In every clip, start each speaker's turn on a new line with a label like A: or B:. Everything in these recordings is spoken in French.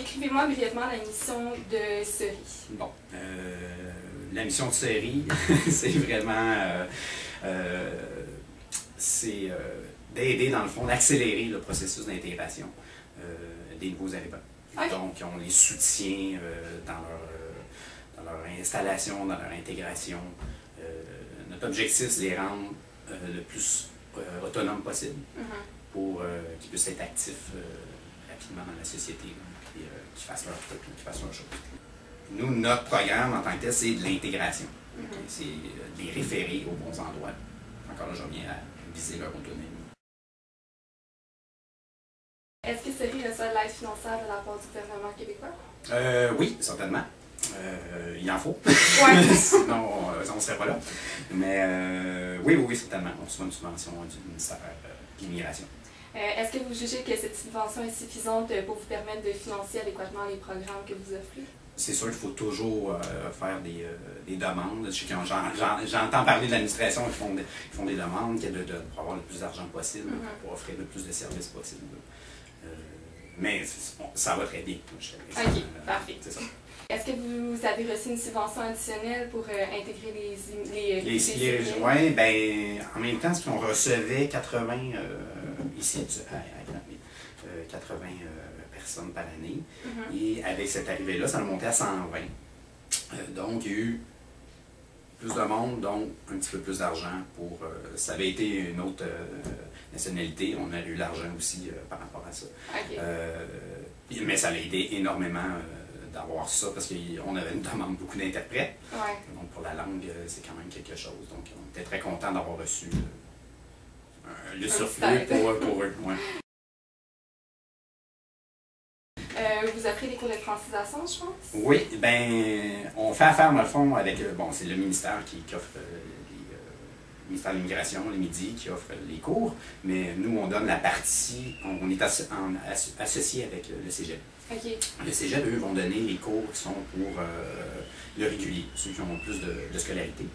A: Décrivez-moi brièvement la mission de Cerie.
B: Bon, la mission de Cerie, c'est vraiment d'aider, dans le fond, d'accélérer le processus d'intégration des nouveaux arrivants.
A: Okay.
B: Donc, on les soutient dans leur installation, dans leur intégration. Notre objectif, c'est de les rendre le plus autonomes possible pour qu'ils puissent être actifs rapidement dans la société, et qu'ils fassent leur truc, qu'ils fassent leurs choses. Nous, notre programme en tant que tel, c'est de l'intégration. C'est de les référer aux bons endroits. Encore là, je reviens à viser leur autonomie.
A: Est-ce que Cerie reçoit de l'aide financière de la part du gouvernement québécois?
B: Oui, certainement. Il en faut.
A: Ouais.
B: Sinon, on ne serait pas là. Mais oui, certainement. On reçoit une subvention du ministère de l'Immigration.
A: Est-ce que vous jugez que cette subvention est suffisante pour vous permettre de financer adéquatement les programmes que vous offrez? C'est sûr qu'il faut toujours faire des demandes. J'entends parler de l'administration qui font des demandes pour avoir le plus d'argent possible, pour offrir le plus de services possible. Mais ça va très bien. OK, parfait. C'est ça. Est-ce que vous avez reçu une subvention additionnelle pour intégrer les
B: oui, bien, en même temps, on recevait 80 ici, 80 personnes par année. Et avec cette arrivée-là, ça a monté à 120. Donc, il y a eu plus de monde, donc un petit peu plus d'argent pour... ça avait été une autre nationalité, on a eu l'argent aussi par rapport à ça. Okay. Mais ça a aidé énormément d'avoir ça, parce qu'on avait une demande beaucoup d'interprètes. Ouais. Donc, pour la langue, c'est quand même quelque chose. Donc, on était très contents d'avoir reçu le surplus pour eux. Ouais.
A: Vous offrez des cours de francisation, je pense?
B: Oui, bien, on fait affaire, dans le fond, avec, bon, c'est le ministère qui offre, le ministère de l'Immigration, le MIDI, qui offre les cours, mais nous, on donne la partie, on est associé avec le Cégep.
A: Okay. Le
B: Cégep, eux, vont donner les cours qui sont pour le régulier, ceux qui ont plus de scolarité.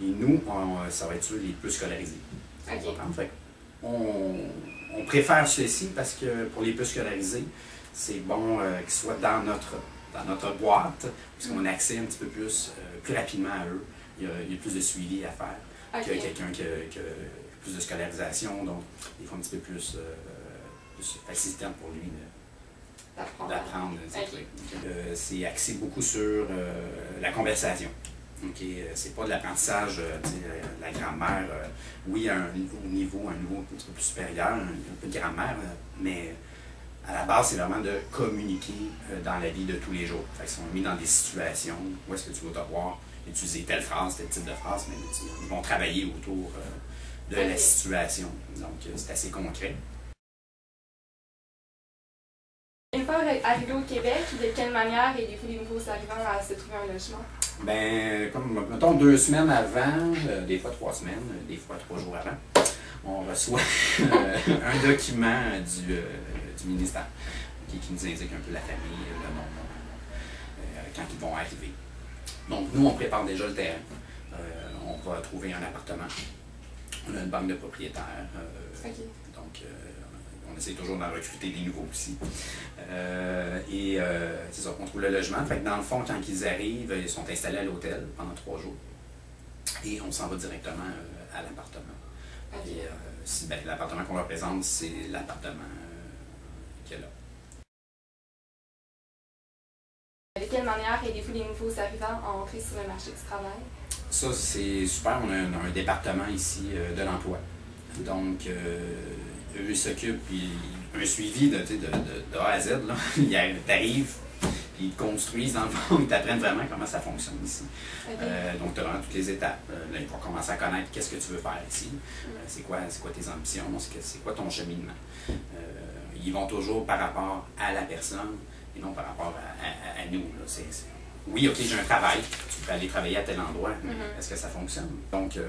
B: Et nous, ça va être ceux les plus scolarisés.
A: Okay.
B: Fait on préfère ceci parce que pour les plus scolarisés, c'est bon qu'ils soient dans notre boîte, puisqu'on a accès un petit peu plus rapidement à eux. Il y a plus de suivi à faire que quelqu'un qui a plus de scolarisation, donc des fois un petit peu plus facilitant pour lui d'apprendre ces trucs. C'est axé beaucoup sur la conversation. C'est pas de l'apprentissage, la grammaire. Oui, à un niveau un petit peu plus supérieur, un peu de grammaire, mais à la base, c'est vraiment de communiquer dans la vie de tous les jours. Fait qu'ils sont mis dans des situations où est-ce que tu vas devoir utiliser telle phrase, tel type de phrase, mais ils vont travailler autour de la situation. Donc, c'est assez concret.
A: Une fois arrivé au Québec, de quelle manière aidez-vous les nouveaux arrivants à se trouver un logement?
B: Bien, comme, mettons, 2 semaines avant, des fois 3 semaines, des fois 3 jours avant, on reçoit un document du ministère qui nous indique un peu la famille, le nom, quand ils vont arriver. Donc, nous, on prépare déjà le terrain. On va trouver un appartement. On a une banque de propriétaires. Donc, on essaie toujours d'en recruter des nouveaux aussi. C'est ça, on trouve le logement. Fait que dans le fond, quand ils arrivent, ils sont installés à l'hôtel pendant 3 jours. Et on s'en va directement à l'appartement. L'appartement qu'on leur présente, c'est l'appartement qu'il y a là.
A: De quelle manière aidez-vous les nouveaux arrivants à entrer sur le marché du travail?
B: Ça, c'est super. On a un département ici de l'emploi. Donc, eux s'occupent, puis un suivi de A à Z. Là. Ils arrivent, puis ils construisent dans le fond, ils t'apprennent vraiment comment ça fonctionne ici. Donc, tu as vraiment toutes les étapes. Là, ils vont commencer à connaître qu'est-ce que tu veux faire ici. C'est quoi tes ambitions, c'est quoi ton cheminement. Ils vont toujours par rapport à la personne et non par rapport à nous. Là. Oui, OK, j'ai un travail, tu peux aller travailler à tel endroit, mais est-ce que ça fonctionne? Donc,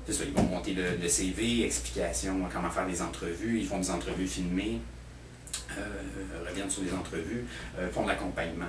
B: c'est ça, ils vont monter le CV, explication, comment faire des entrevues, ils font des entrevues filmées, reviennent sur les entrevues, font de l'accompagnement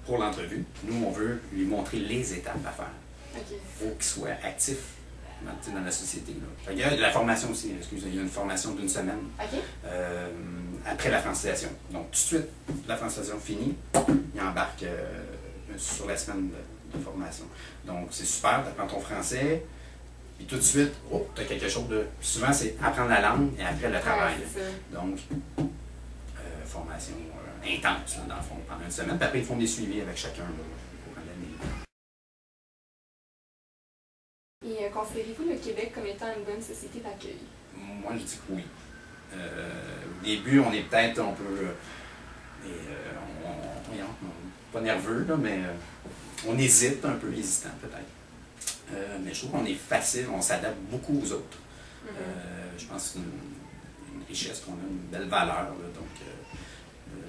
B: pour l'entrevue. Nous, on veut lui montrer les étapes à faire pour qu'il soit actif dans la société. Là. Il y a de la formation aussi, excusez, il y a une formation d'1 semaine après la francisation. Donc, tout de suite, la francisation finie, ils embarquent sur la semaine de formation. Donc, c'est super, tu apprends ton français, puis tout de suite, tu as quelque chose de... Souvent, c'est apprendre la langue et après le travail. Donc, formation intense, là, dans le fond, pendant une semaine. Puis après, ils font des suivis avec chacun au cours de l'année.
A: Et considérez-vous le Québec comme étant une bonne société d'accueil?
B: Moi, je dis que oui. Au début, on est peut-être un peu... pas nerveux, là, mais on hésite un peu, hésitant peut-être. Mais je trouve qu'on est facile, on s'adapte beaucoup aux autres. Je pense que c'est une richesse qu'on a, une belle valeur. Là, donc,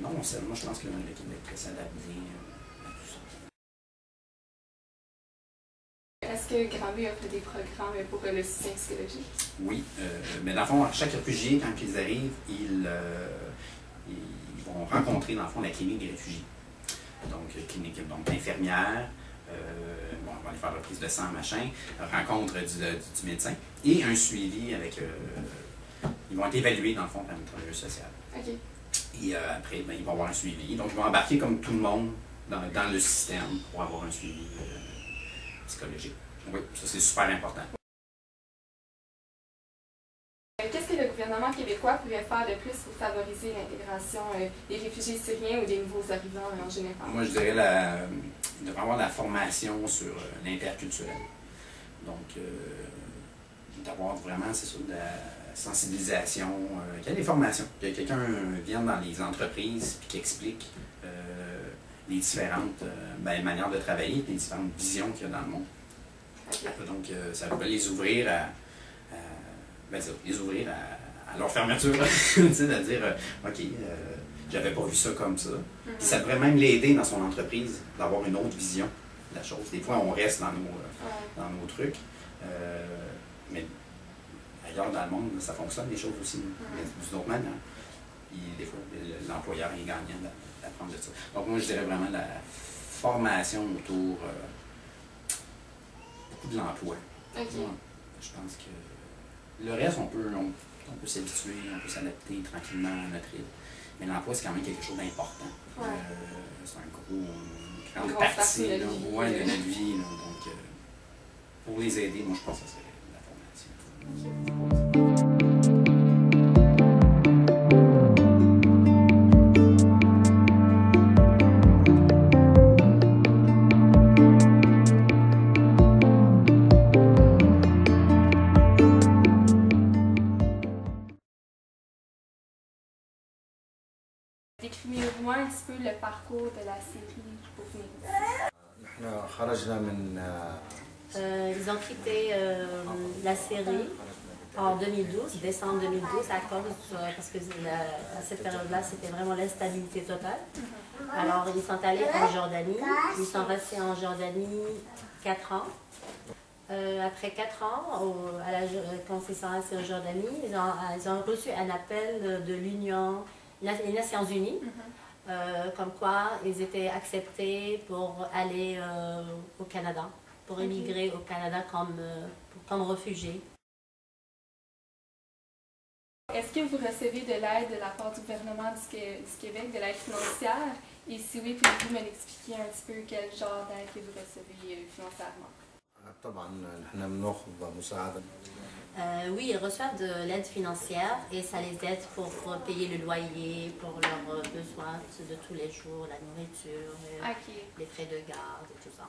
B: non, moi je pense que le Québec s'adapte bien à tout
A: ça. Est-ce que Granby offre des programmes pour le soutien psychologique?
B: Oui, mais dans le fond, chaque réfugié, quand ils arrivent, ils vont rencontrer dans le fond la clinique des réfugiés. Donc, clinique infirmière, on va aller faire la prise de sang, machin, rencontre du médecin et un suivi avec. Ils vont être évalués dans le fond par un travailleur social.
A: Okay.
B: Et après, ils vont avoir un suivi. Donc, ils vont embarquer comme tout le monde dans le système pour avoir un suivi psychologique. Oui, ça c'est super important.
A: Qu'est-ce que le gouvernement québécois pourrait faire de plus pour favoriser l'intégration des réfugiés syriens ou des nouveaux arrivants en général?
B: Moi, je dirais de avoir de la formation sur l'interculturel. Donc, d'avoir vraiment, c'est sûr, de la sensibilisation, qu'il y ait des formations, que quelqu'un vienne dans les entreprises et qui explique les différentes manières de travailler et les différentes visions qu'il y a dans le monde. Okay. Donc, ça va les ouvrir à leur fermeture, de dire OK, j'avais pas vu ça comme ça. Puis ça pourrait même l'aider dans son entreprise d'avoir une autre vision de la chose. Des fois, on reste dans nos trucs, mais ailleurs dans le monde, ça fonctionne, les choses aussi, d'une autre manière. Puis des fois, l'employeur est gagnant d'apprendre de ça. Donc moi, je dirais vraiment la formation autour beaucoup de l'emploi.
A: Okay.
B: Je pense que le reste, on peut s'habituer, on peut s'adapter tranquillement à notre rythme. Mais l'emploi, c'est quand même quelque chose d'important.
A: Ouais.
B: C'est une grande partie de notre vie. Là. Donc, pour les aider, moi, je pense que ça serait la formation.
A: Décrivez-moi un petit peu le parcours de la série pour venir
C: ici. Ils ont quitté la série en 2012, décembre 2012, à cause, parce que à cette période-là, c'était vraiment l'instabilité totale. Alors, ils sont allés en Jordanie. Ils sont restés en Jordanie 4 ans. Après 4 ans, quand ils sont restés en Jordanie, ils ont reçu un appel de l'Union, les Nations Unies, comme quoi ils étaient acceptés pour aller au Canada, pour émigrer au Canada comme réfugiés.
A: Est-ce que vous recevez de l'aide de la part du gouvernement du Québec, de l'aide financière? Et si oui, pouvez-vous me expliquer un petit peu quel genre d'aide que vous recevez financièrement?
C: Oui, ils reçoivent de l'aide financière et ça les aide pour payer le loyer, pour leurs besoins de tous les jours, la nourriture, les frais de garde et tout ça.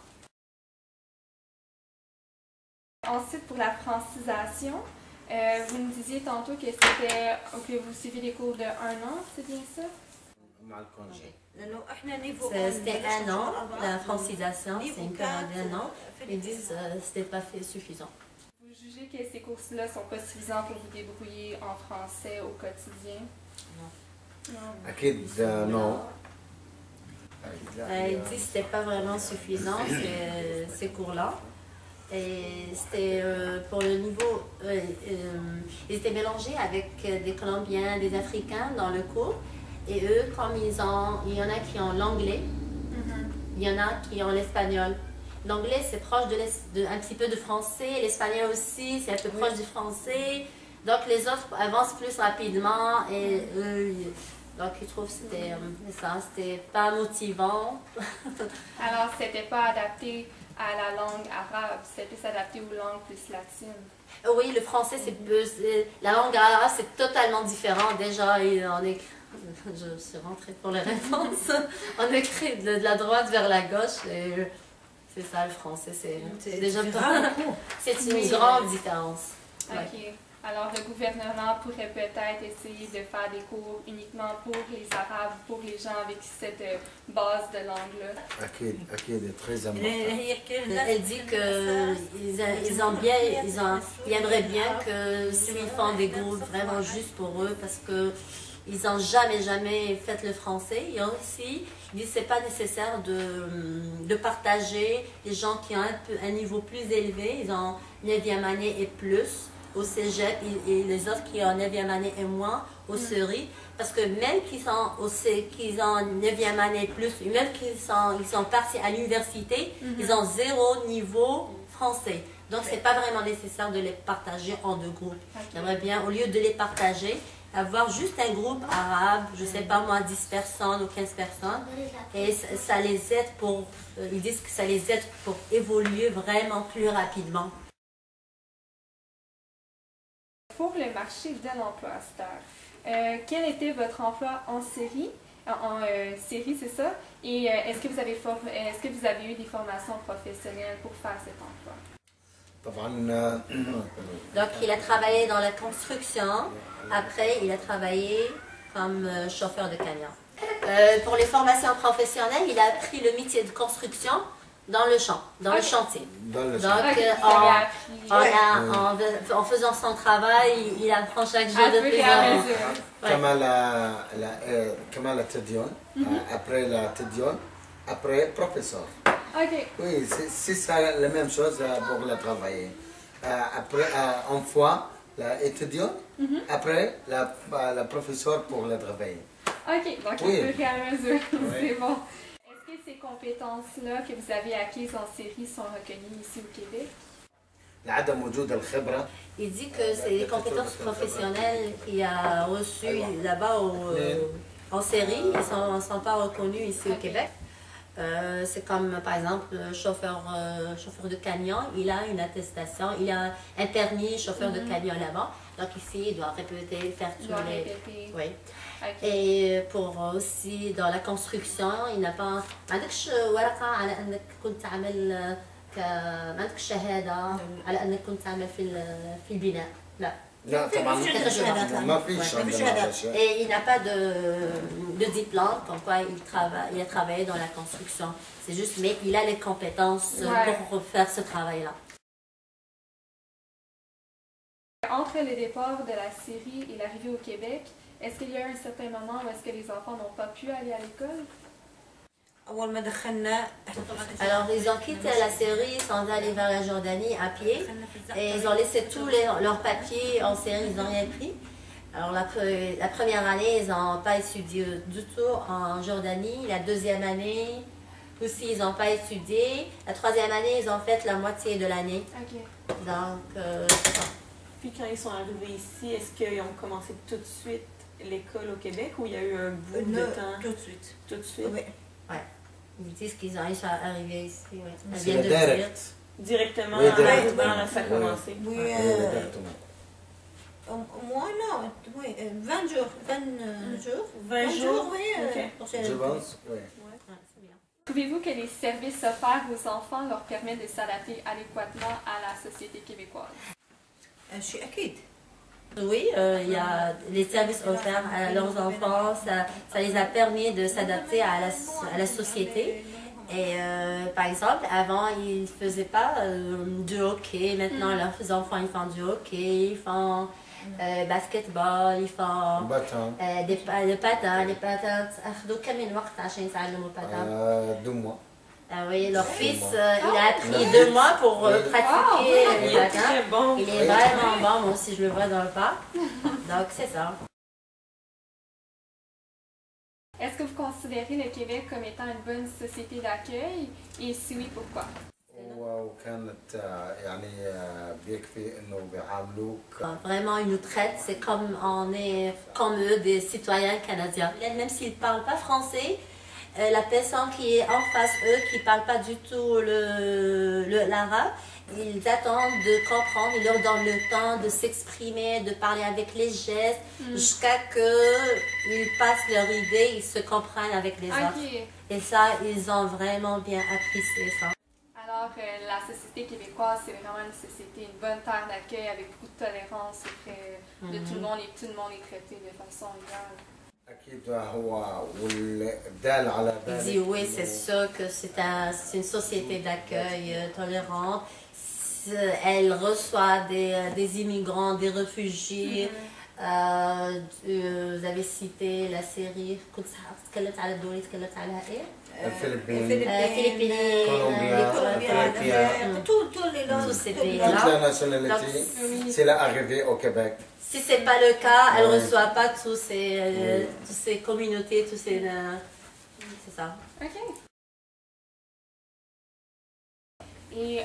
A: Ensuite, pour la francisation, vous me disiez tantôt que vous suivez des cours de 1 an, c'est bien ça?
C: C'était 1 an, la francisation, c'est une période d'1 an. Ils disent que ce n'était pas suffisant.
A: Vous jugez que ces courses-là ne sont pas suffisants pour vous débrouiller en français au quotidien?
C: Non. Ils disent que ce n'était pas vraiment suffisant, ces cours-là. Et c'était pour le niveau... ils étaient mélangés avec des Colombiens, des Africains dans le cours. Et eux, comme il y en a qui ont l'anglais, il y en a qui ont l'espagnol. L'anglais, c'est proche un petit peu de français. L'espagnol aussi, c'est un peu proche du français. Donc les autres avancent plus rapidement et eux, donc ils trouvent que c'était pas motivant.
D: Alors c'était pas adapté à la langue arabe, c'était plus adapté aux langues plus latines.
C: Oui, le français c'est plus, la langue arabe c'est totalement différent déjà. Je suis rentrée pour les réponses. On écrit de la droite vers la gauche et c'est ça le français, c'est déjà c'est une grande différence.
D: Ok. Ouais. Alors le gouvernement pourrait peut-être essayer de faire des cours uniquement pour les Arabes, pour les gens avec cette base de langue-là.
E: Ok, très important.
C: Elle dit qu'ils aimeraient bien que s'ils font des groupes vraiment juste pour eux parce que ils n'ont jamais fait le français. Et aussi, ils disent que ce n'est pas nécessaire de partager les gens qui ont un niveau plus élevé. Ils ont 9e année et plus au cégep et les autres qui ont 9e année et moins au CERI. Parce que même qu'ils ont 9e année et plus, et même qu'ils sont partis à l'université, ils ont 0 niveau français. Donc, ce n'est pas vraiment nécessaire de les partager en 2 groupes. J'aimerais bien, au lieu de les partager, avoir juste un groupe arabe, je ne sais pas moi, 10 personnes ou 15 personnes, et ça les aide ils disent que ça les aide pour évoluer vraiment plus rapidement.
D: Pour le marché de l'emploi à cette heure, quel était votre emploi en série? En série, c'est ça? Et est-ce que vous avez eu des formations professionnelles pour faire cet emploi?
C: Donc, il a travaillé dans la construction. Après, il a travaillé comme chauffeur de camion. Pour les formations professionnelles, il a appris le métier de construction dans le champ, dans le chantier. Donc, en faisant son travail, il apprend chaque jour de plus en
E: plus. Comme la Tédion, après la Tédion, après professeur.
D: Okay.
E: Oui, c'est ça la même chose pour le travail. Après, une fois, l'étudiant, après, la professeure pour le travail.
D: Ok, donc oui. Un peu à mesure, c'est bon. Est-ce que ces compétences-là que vous avez acquises en série sont reconnues ici au Québec?
C: Il dit que c'est les compétences professionnelles qu'il a reçues là-bas en série, ils ne sont pas reconnus ici au Québec. C'est comme par exemple chauffeur de camion, il a une attestation, il a un permis chauffeur de camion là-bas. Donc ici, il doit répéter, faire tous les... Oui. Okay. Et pour aussi dans la construction, il n'a pas... ما عندكش ورقة على أنك كنت تعمل ما عندكش شهادة على أنك كنت تعمل في البناء. لا.
E: لا طبعا ما فيش
C: Et il n'a pas de diplôme, comme quoi il a travaillé dans la construction. C'est juste, mais il a les compétences pour faire ce travail-là.
D: Entre le départ de la série et l'arrivée au Québec, est-ce qu'il y a un certain moment où est-ce que les enfants n'ont pas pu aller à l'école?
C: Alors, ils ont quitté la série sans aller vers la Jordanie à pied et ils ont laissé tous leurs papiers en série, ils n'ont rien pris. Alors, la première année, ils n'ont pas étudié du tout en Jordanie. La 2e année aussi, ils n'ont pas étudié. La 3e année, ils ont fait la moitié de l'année.
D: Okay.
C: Donc,
F: Puis quand ils sont arrivés ici, est-ce qu'ils ont commencé tout de suite l'école au Québec ou il y a eu un bout de temps?
C: Tout de suite.
F: Tout de suite?
C: Oui. Ouais. Ils disent qu'ils sont arrivés ici. Oui.
E: C'est direct.
F: Directement,
E: oui,
F: directement, ça a commencé.
C: Oui, moi non, oui, 20 jours. 20 jours, oui.
E: Okay. Je pense, oui.
D: Trouvez-vous que les services offerts aux enfants leur permettent de s'adapter adéquatement à la société québécoise?
C: Oui, il y a les services offerts à leurs enfants, ça les a permis de s'adapter à la société. Et par exemple, avant, ils ne faisaient pas du hockey. Maintenant, leurs enfants, ils font du hockey, ils font basketball, ils font des patins. Les patins, combien de temps عشان يتعلموا الباتان؟
E: 2 mois.
C: Ah oui, leur fils, il a appris 2 mois pour pratiquer les patins.
F: Bon.
C: Il est vraiment bon, moi aussi je le vois dans le parc. Donc c'est ça.
D: Est-ce que vous considérez le Québec comme étant une bonne société d'accueil? Et si oui, pourquoi?
C: Vraiment, ils nous traitent, c'est comme on est comme eux, des citoyens canadiens. Même s'ils ne parlent pas français, la personne qui est en face eux, qui ne parle pas du tout l'arabe, ils attendent de comprendre, ils leur donnent le temps de s'exprimer, de parler avec les gestes, jusqu'à qu'ils passent leur idée, ils se comprennent avec les autres. Et ça, ils ont vraiment bien apprécié ça.
D: Alors, la société québécoise, c'est vraiment une société, une bonne terre d'accueil avec beaucoup de tolérance auprès de tout le monde et tout le monde est traité de façon égale.
C: Il dit oui, c'est sûr que c'est une société d'accueil tolérante. Elle reçoit des immigrants, des réfugiés. Vous avez cité la série Philippines, tous les langues, ces pays-là.
E: Toute la nationalité, c'est l'arrivée au Québec.
C: Si ce n'est pas le cas, elle ne reçoit pas toutes ces communautés, tous ces... c'est ça.
D: OK. Et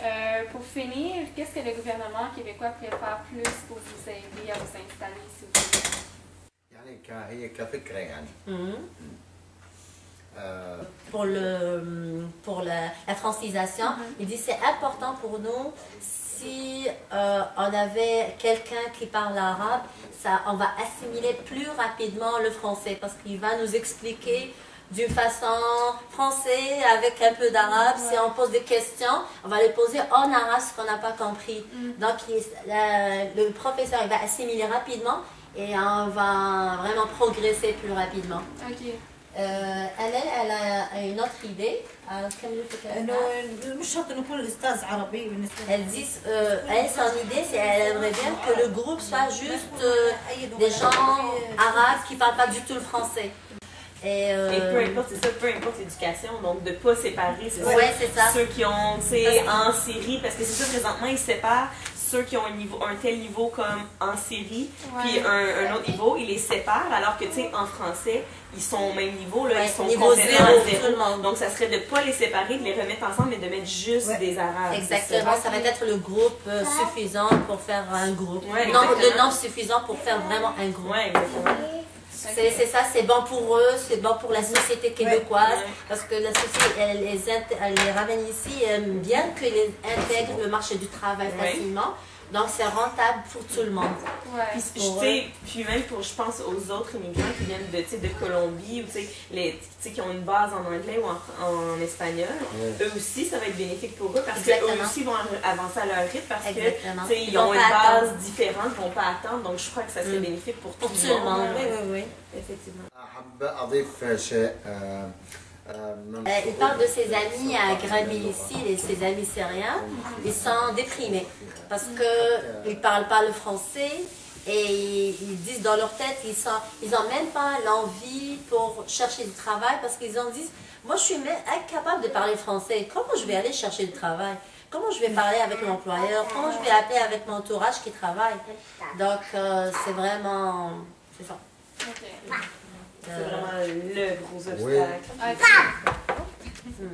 D: pour finir, qu'est-ce que le gouvernement québécois pourrait faire plus pour vous aider à vous installer, s'il vous plaît?
C: Pour la francisation, il dit c'est important pour nous si on avait quelqu'un qui parle arabe, on va assimiler plus rapidement le français parce qu'il va nous expliquer d'une façon française avec un peu d'arabe. Si on pose des questions, on va les poser en arabe ce qu'on n'a pas compris. Donc le professeur il va assimiler rapidement et on va vraiment progresser plus rapidement. elle a une autre idée. Elle dit, son idée, c'est qu'elle aimerait bien que le groupe soit juste des gens arabes qui ne parlent pas du tout le français.
F: Et peu importe, c'est ça, peu importe l'éducation, donc de ne pas séparer, c'est
C: ça.
F: Ceux qui ont, en série, parce que c'est ça, présentement, ils séparent ceux qui ont un tel niveau comme en série, puis un autre niveau, ils les séparent, alors que, tu sais, en français, ils sont au même niveau, là, ils sont
C: niveau
F: complètement à zéro.
C: Tout le monde.
F: Donc, ça serait de ne pas les séparer, de les remettre ensemble, mais de mettre juste des Arabes.
C: Exactement, ça va être le groupe suffisant pour faire un groupe. Le nombre suffisant pour faire vraiment un groupe. C'est ça, c'est bon pour eux, c'est bon pour la société québécoise, parce que la société, elle les ramène ici, aime bien qu'ils intègrent le marché du travail facilement. Donc, c'est rentable pour tout le monde.
F: Puis même pour, je pense, aux autres immigrants qui viennent de Colombie, ou qui ont une base en anglais ou en espagnol, eux aussi, ça va être bénéfique pour eux parce qu'eux aussi vont avancer à leur rythme parce qu'ils ont une base différente, ils ne vont pas attendre. Donc, je crois que ça serait bénéfique pour tout le monde.
C: Oui, effectivement. Il parle de ses amis à Granby ici, ses amis syriens. Ils sont déprimés parce qu'ils ne parlent pas le français et ils disent dans leur tête, ils n'ont même pas l'envie pour chercher du travail parce qu'ils en disent, moi je suis même incapable de parler français, comment je vais aller chercher du travail? Comment je vais parler avec l'employeur? Comment je vais appeler avec mon entourage qui travaille? Donc c'est vraiment... c'est ça.
F: C'est vraiment le gros obstacle.
E: Oui.